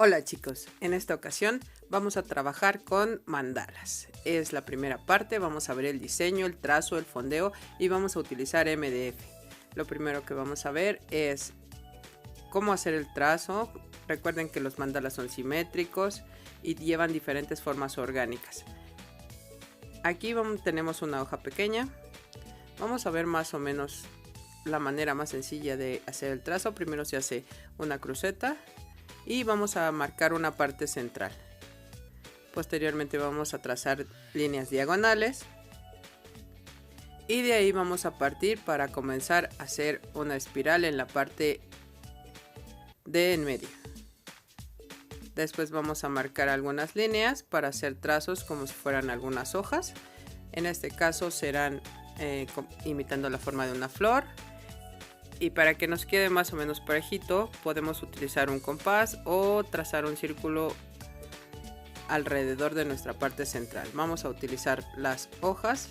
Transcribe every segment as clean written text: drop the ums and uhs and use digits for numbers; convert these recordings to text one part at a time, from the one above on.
Hola chicos, en esta ocasión vamos a trabajar con mandalas. Es la primera parte, vamos a ver el diseño, el trazo, el fondeo y vamos a utilizar MDF. Lo primero que vamos a ver es cómo hacer el trazo. Recuerden que los mandalas son simétricos y llevan diferentes formas orgánicas. Aquí tenemos una hoja pequeña. Vamos a ver más o menos la manera más sencilla de hacer el trazo. Primero se hace una cruceta y vamos a marcar una parte central. Posteriormente vamos a trazar líneas diagonales y de ahí vamos a partir para comenzar a hacer una espiral en la parte de en medio. Después vamos a marcar algunas líneas para hacer trazos como si fueran algunas hojas. En este caso serán imitando la forma de una flor. Y para que nos quede más o menos parejito, podemos utilizar un compás o trazar un círculo alrededor de nuestra parte central. Vamos a utilizar las hojas.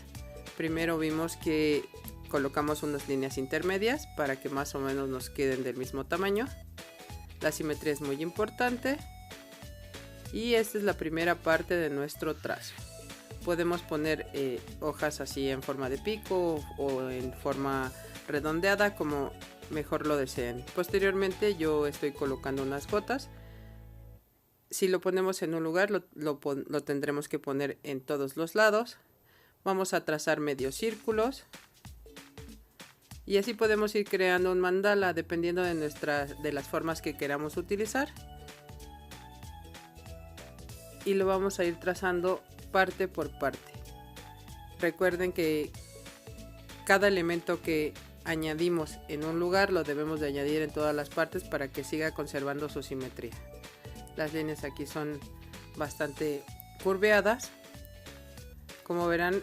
Primero vimos que colocamos unas líneas intermedias para que más o menos nos queden del mismo tamaño. La simetría es muy importante. Y esta es la primera parte de nuestro trazo. Podemos poner hojas así en forma de pico o en forma redondeada, como mejor lo deseen. Posteriormente yo estoy colocando unas gotas. Si lo ponemos en un lugar, lo tendremos que poner en todos los lados. Vamos a trazar medios círculos. Y así podemos ir creando un mandala dependiendo de las formas que queramos utilizar. Y lo vamos a ir trazando parte por parte. Recuerden que cada elemento que añadimos en un lugar lo debemos de añadir en todas las partes para que siga conservando su simetría. Las líneas aquí son bastante curveadas. Como verán,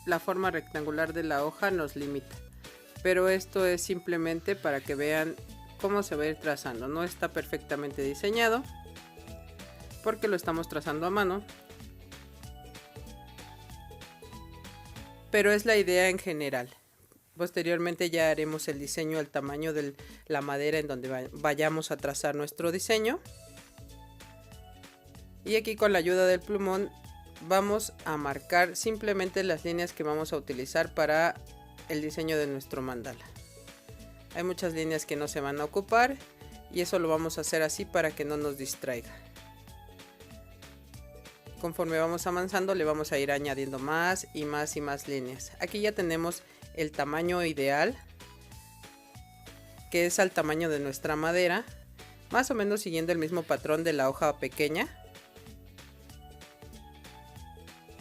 la forma rectangular de la hoja nos limita, pero esto es simplemente para que vean cómo se va a ir trazando. No está perfectamente diseñado porque lo estamos trazando a mano, pero es la idea en general. Posteriormente ya haremos el diseño al tamaño de la madera en donde vayamos a trazar nuestro diseño. Y aquí con la ayuda del plumón vamos a marcar simplemente las líneas que vamos a utilizar para el diseño de nuestro mandala. Hay muchas líneas que no se van a ocupar y eso lo vamos a hacer así para que no nos distraiga. Conforme vamos avanzando le vamos a ir añadiendo más y más y más líneas. Aquí ya tenemos el tamaño ideal, que es al tamaño de nuestra madera, más o menos siguiendo el mismo patrón de la hoja pequeña.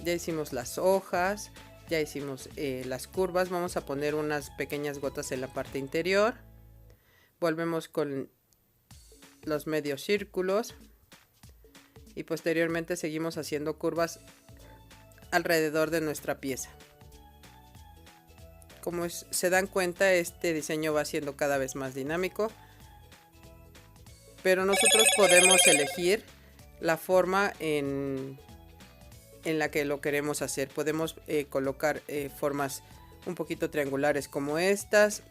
Ya hicimos las hojas, ya hicimos las curvas. Vamos a poner unas pequeñas gotas en la parte interior. Volvemos con los medios círculos y posteriormente seguimos haciendo curvas alrededor de nuestra pieza. Como se dan cuenta, este diseño va siendo cada vez más dinámico, pero nosotros podemos elegir la forma en la que lo queremos hacer. Podemos colocar formas un poquito triangulares como estas,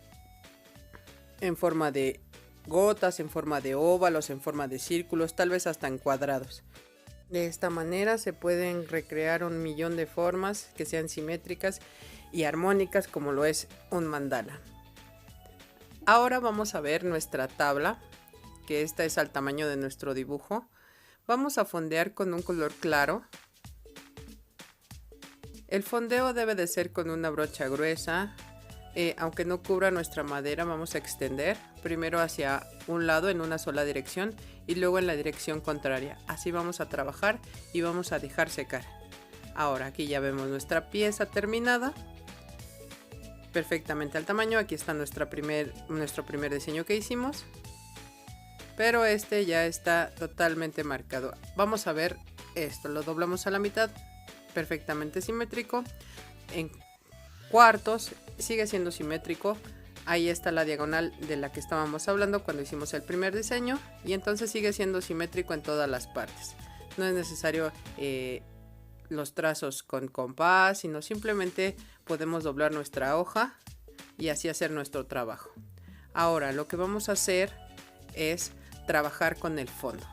en forma de gotas, en forma de óvalos, en forma de círculos, tal vez hasta en cuadrados. De esta manera se pueden recrear un millón de formas que sean simétricas y armónicas como lo es un mandala. Ahora vamos a ver nuestra tabla, que esta es al tamaño de nuestro dibujo. Vamos a fondear con un color claro. El fondeo debe de ser con una brocha gruesa. Aunque no cubra nuestra madera, vamos a extender primero hacia un lado en una sola dirección y luego en la dirección contraria. Así vamos a trabajar y vamos a dejar secar. Ahora aquí ya vemos nuestra pieza terminada, perfectamente al tamaño. Aquí está nuestro primer diseño que hicimos, pero este ya está totalmente marcado. Vamos a ver esto, lo doblamos a la mitad, perfectamente simétrico. En cuartos sigue siendo simétrico. Ahí está la diagonal de la que estábamos hablando cuando hicimos el primer diseño, y entonces sigue siendo simétrico en todas las partes. No es necesario los trazos con compás, sino simplemente podemos doblar nuestra hoja y así hacer nuestro trabajo. Ahora lo que vamos a hacer es trabajar con el fondo.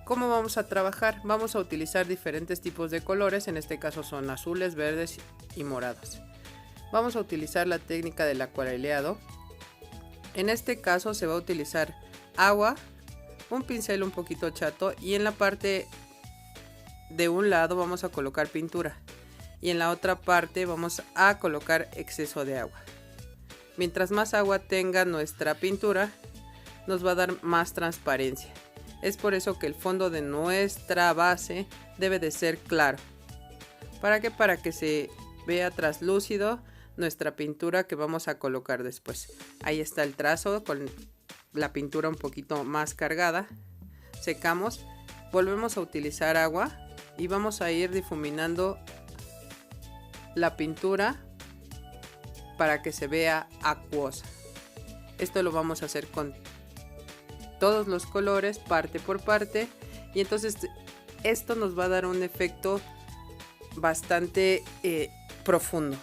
¿Cómo vamos a trabajar? Vamos a utilizar diferentes tipos de colores, en este caso son azules, verdes y morados. Vamos a utilizar la técnica del acuareleado. En este caso se va a utilizar agua, un pincel un poquito chato y en la parte de un lado vamos a colocar pintura y en la otra parte vamos a colocar exceso de agua. Mientras más agua tenga nuestra pintura, nos va a dar más transparencia. Es por eso que el fondo de nuestra base debe de ser claro. ¿Para qué? Para que se vea traslúcido nuestra pintura que vamos a colocar después. Ahí está el trazo con la pintura un poquito más cargada. Secamos, volvemos a utilizar agua y vamos a ir difuminando la pintura para que se vea acuosa. Esto lo vamos a hacer con todos los colores, parte por parte, y entonces esto nos va a dar un efecto bastante profundo.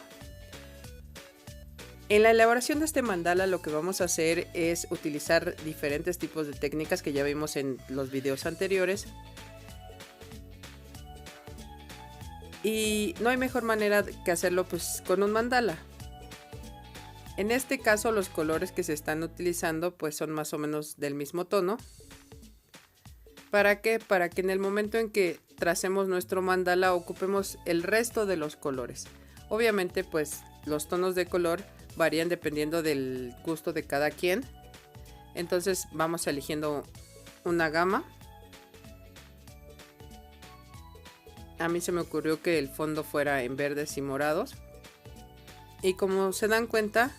En la elaboración de este mandala lo que vamos a hacer es utilizar diferentes tipos de técnicas que ya vimos en los videos anteriores. Y no hay mejor manera que hacerlo pues con un mandala. En este caso los colores que se están utilizando pues son más o menos del mismo tono. ¿Para qué? Para que en el momento en que tracemos nuestro mandala ocupemos el resto de los colores. Obviamente pues los tonos de color varían dependiendo del gusto de cada quien. Entonces vamos eligiendo una gama. A mí se me ocurrió que el fondo fuera en verdes y morados. Y como se dan cuenta,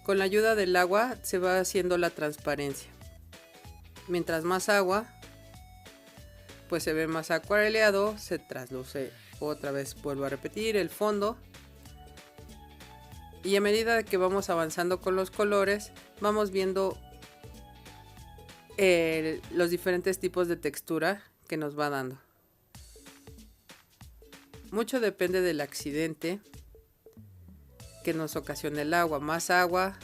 con la ayuda del agua se va haciendo la transparencia. Mientras más agua, pues se ve más acuareleado, se trasluce, otra vez vuelvo a repetir, el fondo. Y a medida que vamos avanzando con los colores, vamos viendo los diferentes tipos de textura que nos va dando. Mucho depende del accidente que nos ocasiona el agua. Más agua,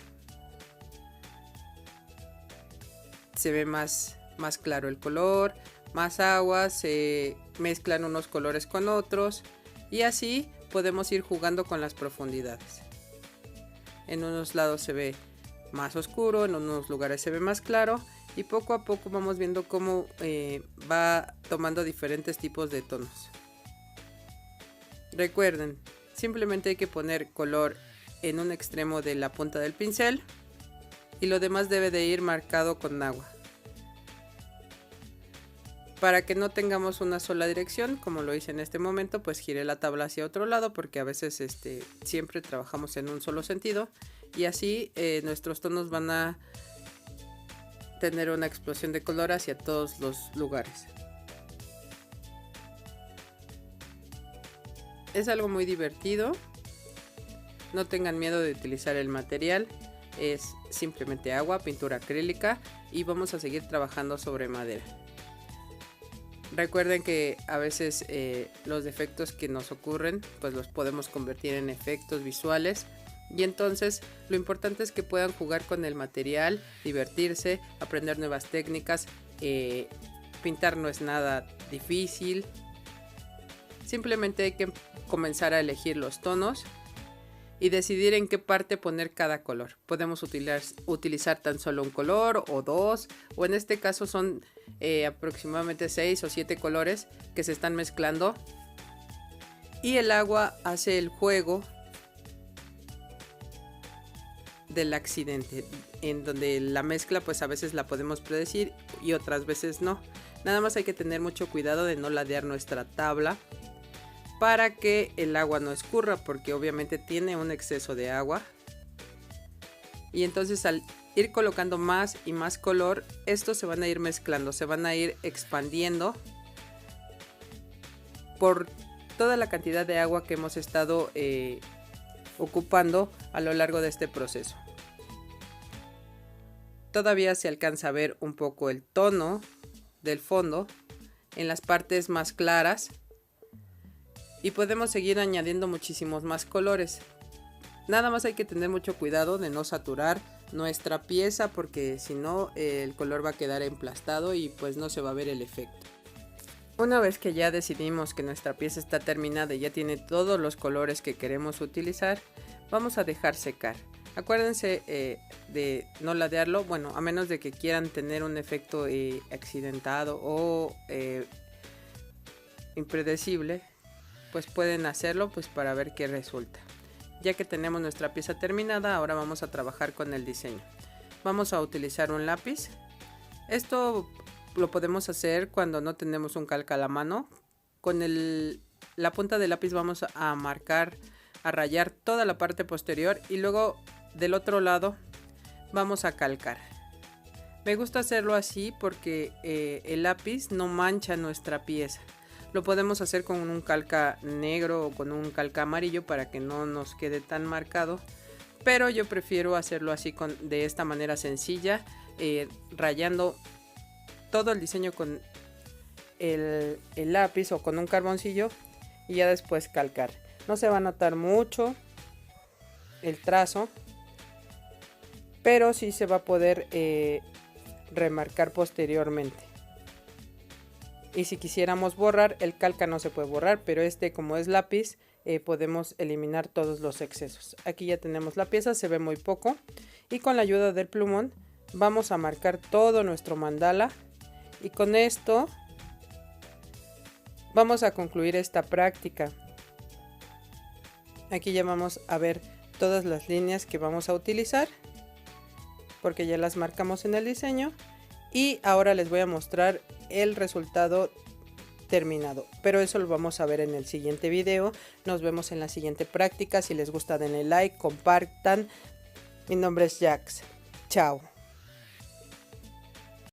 se ve más claro el color. Más agua, se mezclan unos colores con otros. Y así podemos ir jugando con las profundidades. En unos lados se ve más oscuro, en unos lugares se ve más claro. Y poco a poco vamos viendo cómo va tomando diferentes tipos de tonos. Recuerden, simplemente hay que poner color en un extremo de la punta del pincel y lo demás debe de ir marcado con agua. Para que no tengamos una sola dirección, como lo hice en este momento, pues giré la tabla hacia otro lado porque a veces siempre trabajamos en un solo sentido y así nuestros tonos van a tener una explosión de color hacia todos los lugares. Es algo muy divertido. No tengan miedo de utilizar el material. Es simplemente agua, pintura acrílica y vamos a seguir trabajando sobre madera. Recuerden que a veces los defectos que nos ocurren pues los podemos convertir en efectos visuales. Y entonces lo importante es que puedan jugar con el material, divertirse, aprender nuevas técnicas. Pintar no es nada difícil. Simplemente hay que comenzar a elegir los tonos y decidir en qué parte poner cada color. Podemos utilizar tan solo un color o dos, o en este caso son aproximadamente 6 o 7 colores que se están mezclando y el agua hace el juego del accidente, en donde la mezcla pues a veces la podemos predecir y otras veces no. Nada más hay que tener mucho cuidado de no ladear nuestra tabla para que el agua no escurra, porque obviamente tiene un exceso de agua. Y entonces al ir colocando más y más color, estos se van a ir mezclando, se van a ir expandiendo por toda la cantidad de agua que hemos estado ocupando a lo largo de este proceso. Todavía se alcanza a ver un poco el tono del fondo en las partes más claras. Y podemos seguir añadiendo muchísimos más colores. Nada más hay que tener mucho cuidado de no saturar nuestra pieza, porque si no el color va a quedar emplastado y pues no se va a ver el efecto. Una vez que ya decidimos que nuestra pieza está terminada y ya tiene todos los colores que queremos utilizar, vamos a dejar secar. Acuérdense de no ladearlo, bueno, a menos de que quieran tener un efecto accidentado o impredecible, pues pueden hacerlo pues para ver qué resulta. Ya que tenemos nuestra pieza terminada, ahora vamos a trabajar con el diseño. Vamos a utilizar un lápiz. Esto lo podemos hacer cuando no tenemos un calca a la mano. Con la punta del lápiz vamos a marcar, a rayar toda la parte posterior y luego del otro lado vamos a calcar. Me gusta hacerlo así porque el lápiz no mancha nuestra pieza. Lo podemos hacer con un calca negro o con un calca amarillo para que no nos quede tan marcado, pero yo prefiero hacerlo así de esta manera sencilla, rayando todo el diseño con el lápiz o con un carboncillo y ya después calcar. No se va a notar mucho el trazo, pero sí se va a poder remarcar posteriormente. Y si quisiéramos borrar, el calca no se puede borrar, pero como es lápiz, podemos eliminar todos los excesos. Aquí ya tenemos la pieza, se ve muy poco, y con la ayuda del plumón vamos a marcar todo nuestro mandala, y con esto vamos a concluir esta práctica. Aquí ya vamos a ver todas las líneas que vamos a utilizar, porque ya las marcamos en el diseño, y ahora les voy a mostrar el resultado terminado, pero eso lo vamos a ver en el siguiente video. Nos vemos en la siguiente práctica. Si les gusta denle like, compartan. Mi nombre es Jax. Chao.